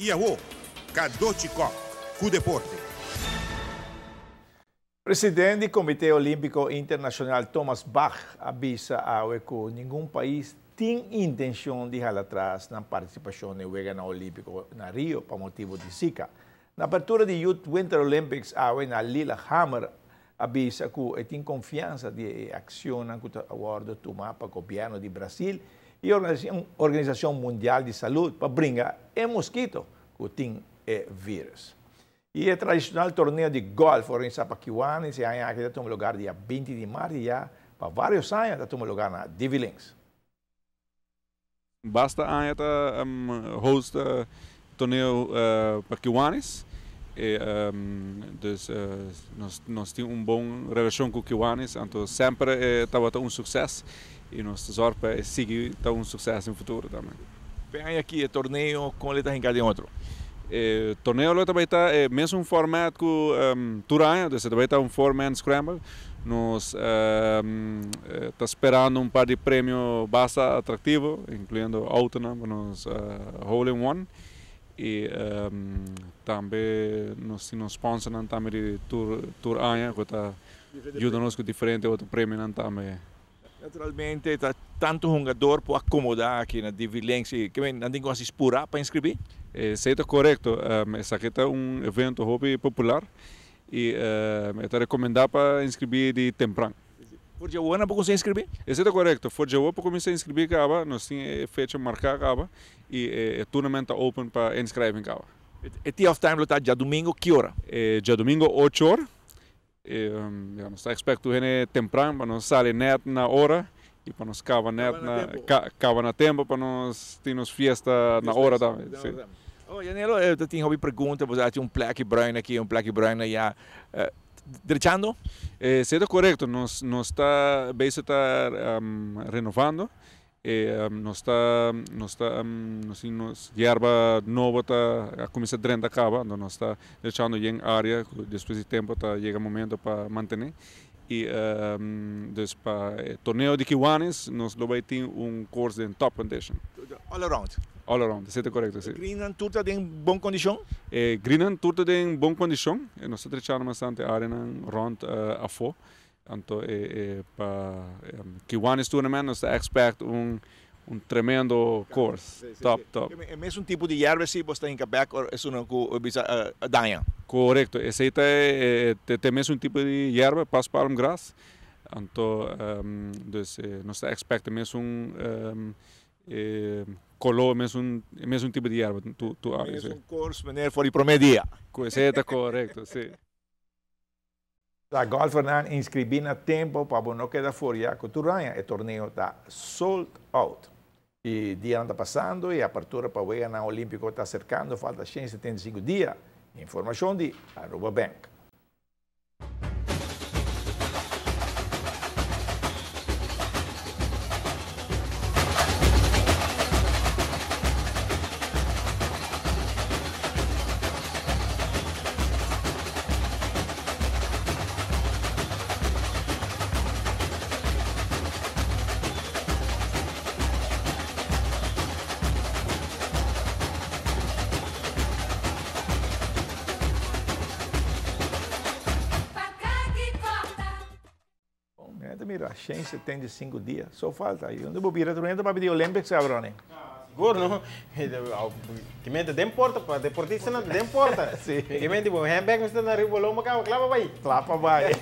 Iaô, Kadochikó, com deporte. Presidente do Comitê Olímpico Internacional Thomas Bach avisa que nenhum país tem intenção de deixar atrás na participação no Jogo Olímpico na Rio por motivo de Zika. Na abertura do Youth Winter Olympics, na Lillehammer avisa que tem confiança de ação que o acordo tomado para o governo de Brasil e a Organização Mundial de Saúde para brincar o mosquito que tem vírus. E o tradicional torneio de golfe organizado para Kiwanis e aí está tomando lugar dia 20 de março e já para vários anos está tomando lugar na Divi Links. Basta anos host torneio para Kiwanis. Dus nós temos boa relação com Kiwanis, então sempre estava sucesso e nós zorgamos para seguir sucesso no futuro também. Bem aqui o torneio com ele está em outro. O torneio também está mesmo formato que Turanha, dus também está four-man scramble. Nós está esperando par de prêmios bastante atrativos, incluindo autónomo, nos hole in one. E também nos sponsoram também de Tour Anja, que está ajudando-nos com diferentes outros prêmios também. Naturalmente, está tanto jogador para acomodar aqui na Divi Links e que não tem como se esperar para inscrever? Isso é correto. Esse aqui é evento hobby popular e é recomendado para inscrever de temprano. Por dia para você inscrever? Isso é correto. Por dia para começar a inscrever, nós temos fecha marcada e o torneio está open para inscrever. E tee-off time está dia domingo, que hora? Dia domingo, 8 horas. Nós estamos esperando temprano para nós sair net na hora e para nós cava na tempo para nós termos festa na hora também. Oh, Janelo, eu tenho uma pergunta, você tem plaque branco aqui, plaque já. Derechando? Isso é correto. Nós está renovando. Nós hierba nova está a começar a drena acaba, nós está deixando em área depois de tempo está chega o momento para manter e depois para torneio de Kiwanis nós vai ter curso em top condition. All around. All around, isso é correto. Sim. Greenland tudo está em boa condição? Greenland tudo está em boa condição. Nós está deixando bastante área rond a fo. Então, para Kiwanis Tournament, nós expectamos tremendo curso. Top. É mesmo tipo de erva se você está em Quebec ou é uma coisa danha? Correto. Esse é mesmo tipo de erva, paspalm grass. Então, nós expectamos mesmo color, mesmo tipo de erva. Mesmo curso, maneira for o primeiro dia. Esse é correto, sim. A golfer não inscrevi a tempo para não quedar fora com o Turanha. O torneio está sold out. E o dia está passando e a abertura para o Jogo Olímpico está cercando. Falta 175 dias. Informação de @bank. Mira, 175 dias, só falta. E onde vou vir a torneio para pedir Olympics, Abrone? Seguro, não? Que mente não importa, para deportista não importa. Sim. Que mente, handbag, você está na rua, clapa vai. Clapa vai.